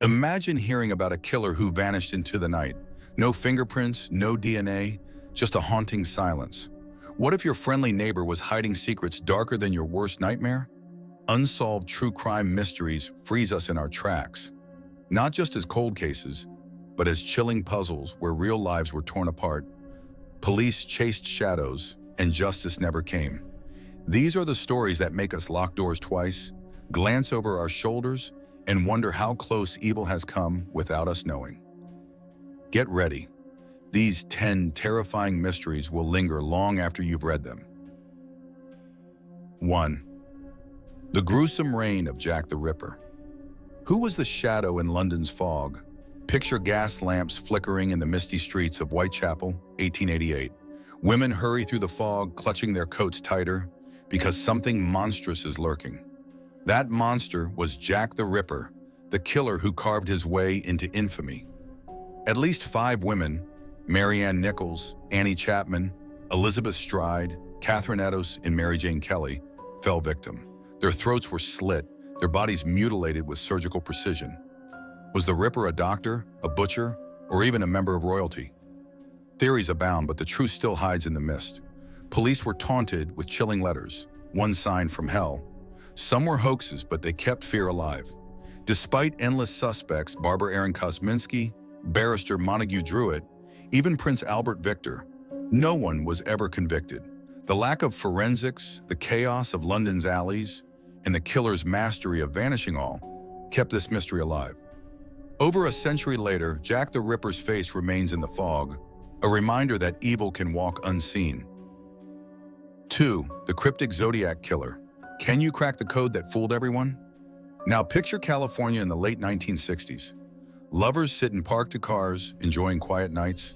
Imagine hearing about a killer who vanished into the night. No fingerprints, no DNA, just a haunting silence. What if your friendly neighbor was hiding secrets darker than your worst nightmare? Unsolved true crime mysteries freeze us in our tracks, not just as cold cases, but as chilling puzzles where real lives were torn apart. Police chased shadows, and justice never came. These are the stories that make us lock doors twice, glance over our shoulders, and wonder how close evil has come without us knowing. Get ready. These 10 terrifying mysteries will linger long after you've read them. 1. The gruesome reign of Jack the Ripper. Who was the shadow in London's fog? Picture gas lamps flickering in the misty streets of Whitechapel, 1888. Women hurry through the fog, clutching their coats tighter, because something monstrous is lurking. That monster was Jack the Ripper, the killer who carved his way into infamy. At least 5 women, Mary Ann Nichols, Annie Chapman, Elizabeth Stride, Catherine Eddowes, and Mary Jane Kelly, fell victim. Their throats were slit, their bodies mutilated with surgical precision. Was the Ripper a doctor, a butcher, or even a member of royalty? Theories abound, but the truth still hides in the mist. Police were taunted with chilling letters, one sign from hell. Some were hoaxes, but they kept fear alive. Despite endless suspects, Barbara Aaron Kosminski, barrister Montague Druitt, even Prince Albert Victor, no one was ever convicted. The lack of forensics, the chaos of London's alleys, and the killer's mastery of vanishing all kept this mystery alive. Over a century later, Jack the Ripper's face remains in the fog, a reminder that evil can walk unseen. 2. The cryptic Zodiac Killer. Can you crack the code that fooled everyone? Now picture California in the late 1960s. Lovers sit in parked cars, enjoying quiet nights,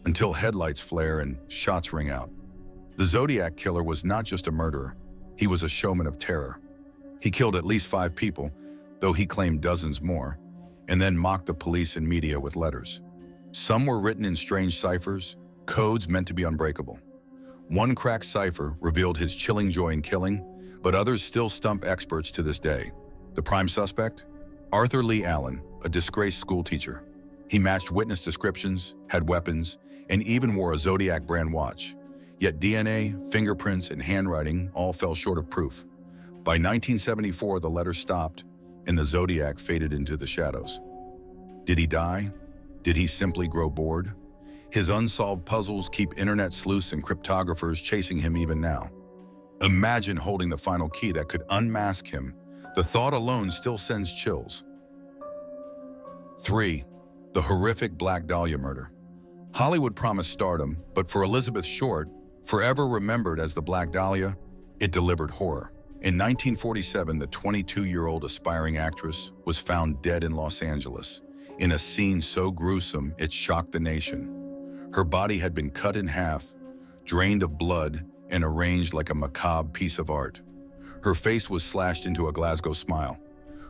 until headlights flare and shots ring out. The Zodiac Killer was not just a murderer, he was a showman of terror. He killed at least 5 people, though he claimed dozens more, and then mocked the police and media with letters. Some were written in strange ciphers, codes meant to be unbreakable. One cracked cipher revealed his chilling joy in killing, but others still stump experts to this day. The prime suspect? Arthur Lee Allen, a disgraced schoolteacher. He matched witness descriptions, had weapons, and even wore a Zodiac brand watch. Yet DNA, fingerprints, and handwriting all fell short of proof. By 1974, the letters stopped, and the Zodiac faded into the shadows. Did he die? Did he simply grow bored? His unsolved puzzles keep internet sleuths and cryptographers chasing him even now. Imagine holding the final key that could unmask him. The thought alone still sends chills. 3. The horrific Black Dahlia murder. Hollywood promised stardom, but for Elizabeth Short, forever remembered as the Black Dahlia, it delivered horror. In 1947, the 22-year-old aspiring actress was found dead in Los Angeles, in a scene so gruesome it shocked the nation. Her body had been cut in half, drained of blood, and arranged like a macabre piece of art. Her face was slashed into a Glasgow smile.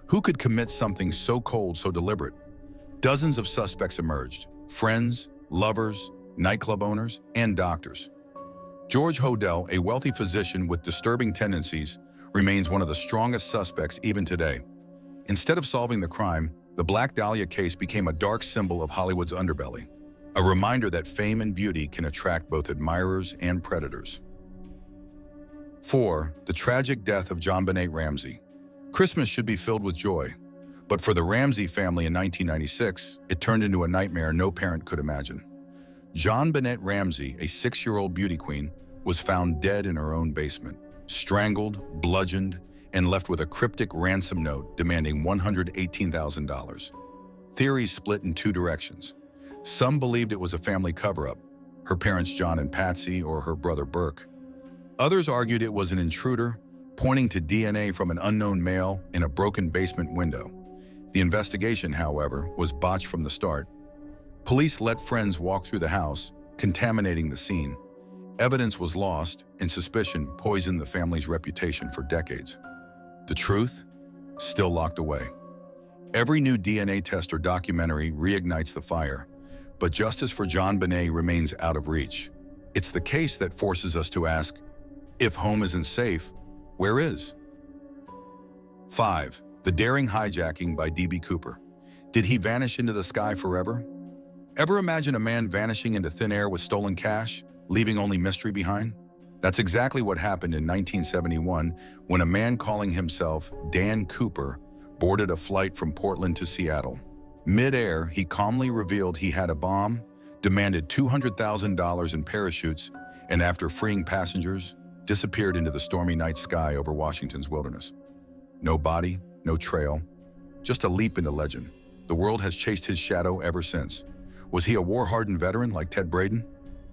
Who could commit something so cold, so deliberate? Dozens of suspects emerged: friends, lovers, nightclub owners, and doctors. George Hodel, a wealthy physician with disturbing tendencies, remains one of the strongest suspects even today. Instead of solving the crime, the Black Dahlia case became a dark symbol of Hollywood's underbelly, a reminder that fame and beauty can attract both admirers and predators. 4. The tragic death of JonBenet Ramsey. Christmas should be filled with joy, but for the Ramsey family in 1996, it turned into a nightmare no parent could imagine. JonBenet Ramsey, a 6-year-old beauty queen, was found dead in her own basement, strangled, bludgeoned, and left with a cryptic ransom note demanding $118,000. Theories split in 2 directions. Some believed it was a family cover-up, her parents John and Patsy or her brother Burke. Others argued it was an intruder, pointing to DNA from an unknown male in a broken basement window. The investigation, however, was botched from the start. Police let friends walk through the house, contaminating the scene. Evidence was lost, and suspicion poisoned the family's reputation for decades. The truth? Still locked away. Every new DNA test or documentary reignites the fire, but justice for JonBenet remains out of reach. It's the case that forces us to ask, if home isn't safe, where is? 5. The daring hijacking by D.B. Cooper. Did he vanish into the sky forever? Ever imagine a man vanishing into thin air with stolen cash, leaving only mystery behind? That's exactly what happened in 1971 when a man calling himself Dan Cooper boarded a flight from Portland to Seattle. Mid-air, he calmly revealed he had a bomb, demanded $200,000 in parachutes, and after freeing passengers, disappeared into the stormy night sky over Washington's wilderness. No body, no trail, just a leap into legend. The world has chased his shadow ever since. Was he a war-hardened veteran like Ted Braden,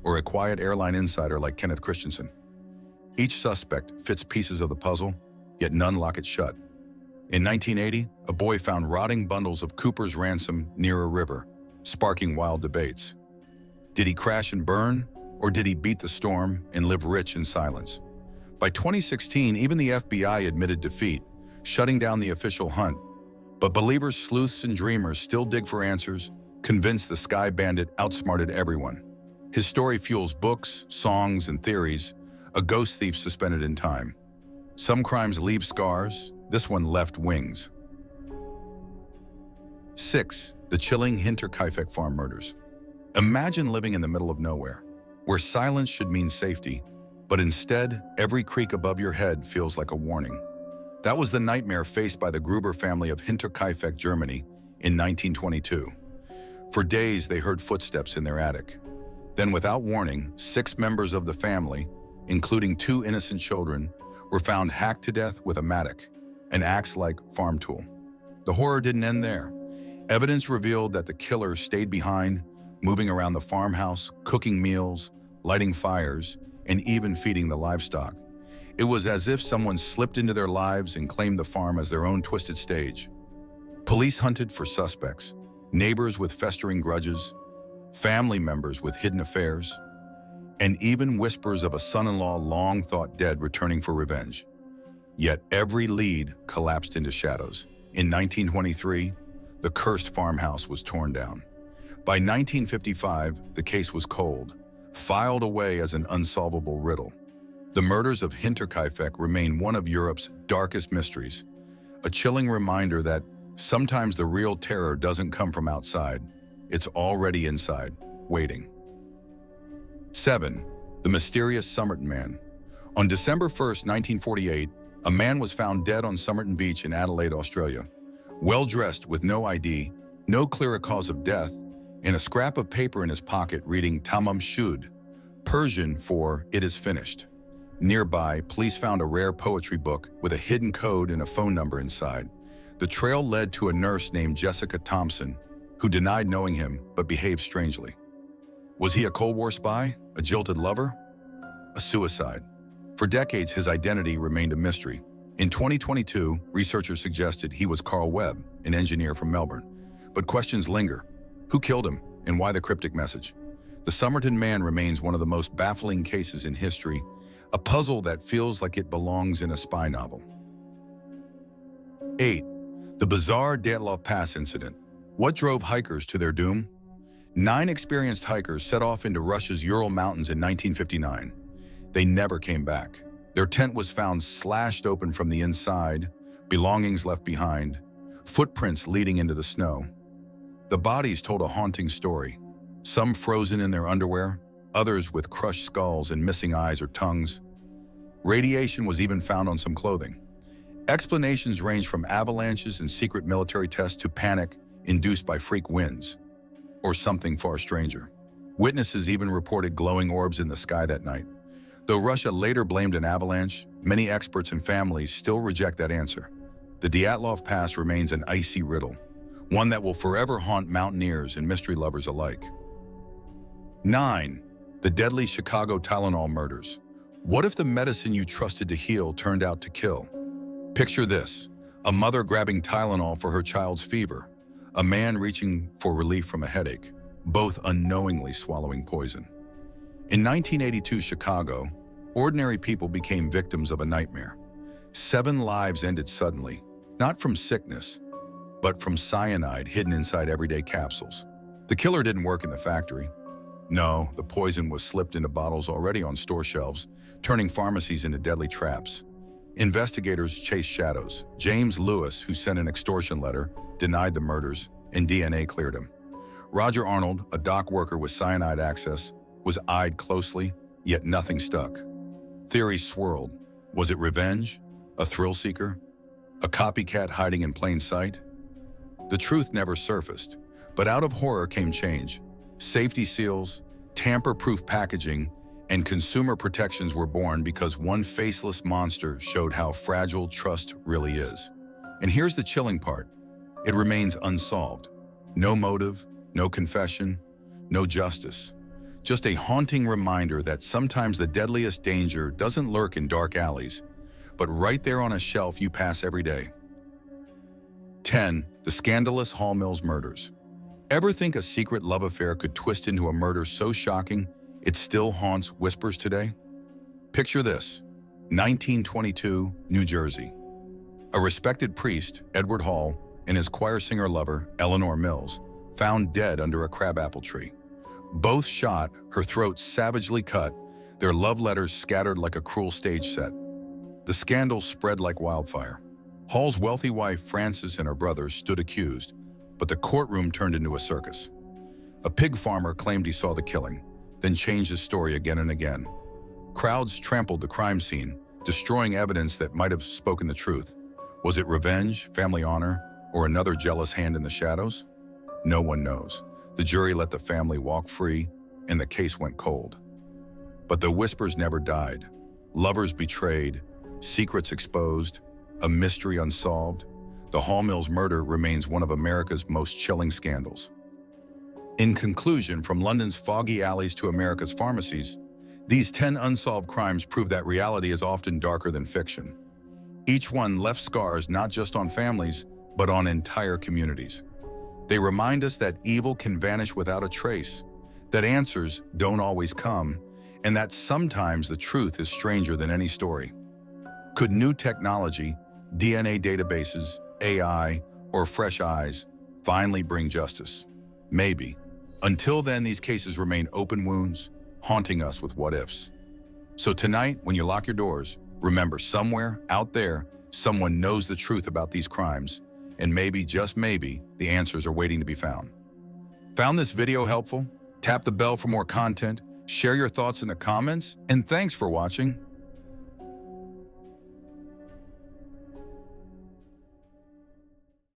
or a quiet airline insider like Kenneth Christensen? Each suspect fits pieces of the puzzle, yet none lock it shut. In 1980, a boy found rotting bundles of Cooper's ransom near a river, sparking wild debates. Did he crash and burn, or did he beat the storm and live rich in silence? By 2016, even the FBI admitted defeat, shutting down the official hunt. But believers, sleuths, and dreamers still dig for answers, convinced the Sky Bandit outsmarted everyone. His story fuels books, songs, and theories, a ghost thief suspended in time. Some crimes leave scars, this one left wings. 6. The chilling Hinterkaifeck farm murders. Imagine living in the middle of nowhere, where silence should mean safety, but instead, every creak above your head feels like a warning. That was the nightmare faced by the Gruber family of Hinterkaifeck, Germany, in 1922. For days, they heard footsteps in their attic. Then, without warning, 6 members of the family, including 2 innocent children, were found hacked to death with a mattock, an axe-like farm tool. The horror didn't end there. Evidence revealed that the killer stayed behind, moving around the farmhouse, cooking meals, lighting fires, and even feeding the livestock. It was as if someone slipped into their lives and claimed the farm as their own twisted stage. Police hunted for suspects, neighbors with festering grudges, family members with hidden affairs, and even whispers of a son-in-law long thought dead returning for revenge. Yet every lead collapsed into shadows. In 1923, the cursed farmhouse was torn down. By 1955, the case was cold, filed away as an unsolvable riddle. The murders of Hinterkaifeck remain one of Europe's darkest mysteries, a chilling reminder that sometimes the real terror doesn't come from outside. It's already inside, waiting. 7. The mysterious Somerton Man. On December 1st, 1948, a man was found dead on Somerton Beach in Adelaide, Australia. Well-dressed with no ID, no clear cause of death, and a scrap of paper in his pocket reading Tamam Shud, Persian for "it is finished." Nearby, police found a rare poetry book with a hidden code and a phone number inside. The trail led to a nurse named Jessica Thompson, who denied knowing him but behaved strangely. Was he a Cold War spy? A jilted lover? A suicide? For decades, his identity remained a mystery. In 2022, researchers suggested he was Carl Webb, an engineer from Melbourne. But questions linger. Who killed him, and why the cryptic message? The Somerton Man remains one of the most baffling cases in history, a puzzle that feels like it belongs in a spy novel. 8. The bizarre Dyatlov Pass incident. What drove hikers to their doom? 9 experienced hikers set off into Russia's Ural Mountains in 1959. They never came back. Their tent was found slashed open from the inside, belongings left behind, footprints leading into the snow. The bodies told a haunting story, some frozen in their underwear, others with crushed skulls and missing eyes or tongues. Radiation was even found on some clothing. Explanations range from avalanches and secret military tests to panic induced by freak winds, or something far stranger. Witnesses even reported glowing orbs in the sky that night. Though Russia later blamed an avalanche, many experts and families still reject that answer. The Dyatlov Pass remains an icy riddle, one that will forever haunt mountaineers and mystery lovers alike. 9. The deadly Chicago Tylenol murders. What if the medicine you trusted to heal turned out to kill? Picture this: a mother grabbing Tylenol for her child's fever, a man reaching for relief from a headache, both unknowingly swallowing poison. In 1982 Chicago, ordinary people became victims of a nightmare. 7 lives ended suddenly, not from sickness, but from cyanide hidden inside everyday capsules. The killer didn't work in the factory. No, the poison was slipped into bottles already on store shelves, turning pharmacies into deadly traps. Investigators chased shadows. James Lewis, who sent an extortion letter, denied the murders, and DNA cleared him. Roger Arnold, a dock worker with cyanide access, was eyed closely, yet nothing stuck. Theories swirled. Was it revenge? A thrill seeker? A copycat hiding in plain sight? The truth never surfaced, but out of horror came change. Safety seals, tamper-proof packaging, and consumer protections were born because one faceless monster showed how fragile trust really is. And here's the chilling part. It remains unsolved. No motive, no confession, no justice. Just a haunting reminder that sometimes the deadliest danger doesn't lurk in dark alleys, but right there on a shelf you pass every day. 10. The scandalous Hall Mills murders. Ever think a secret love affair could twist into a murder so shocking it still haunts whispers today? Picture this: 1922, New Jersey. A respected priest, Edward Hall, and his choir singer lover, Eleanor Mills, found dead under a crabapple tree. Both shot, her throat savagely cut, their love letters scattered like a cruel stage set. The scandal spread like wildfire. Hall's wealthy wife, Frances, and her brothers stood accused, but the courtroom turned into a circus. A pig farmer claimed he saw the killing, then changed his story again and again. Crowds trampled the crime scene, destroying evidence that might have spoken the truth. Was it revenge, family honor, or another jealous hand in the shadows? No one knows. The jury let the family walk free, and the case went cold. But the whispers never died. Lovers betrayed, secrets exposed, a mystery unsolved. The Hall Mills murder remains one of America's most chilling scandals. In conclusion, from London's foggy alleys to America's pharmacies, these 10 unsolved crimes prove that reality is often darker than fiction. Each one left scars not just on families, but on entire communities. They remind us that evil can vanish without a trace, that answers don't always come, and that sometimes the truth is stranger than any story. Could new technology, DNA databases, AI, or fresh eyes finally bring justice? Maybe. Until then, these cases remain open wounds, haunting us with what-ifs. So tonight, when you lock your doors, remember, somewhere out there, someone knows the truth about these crimes, and maybe, just maybe, the answers are waiting to be found. Found this video helpful? Tap the bell for more content, share your thoughts in the comments, and thanks for watching.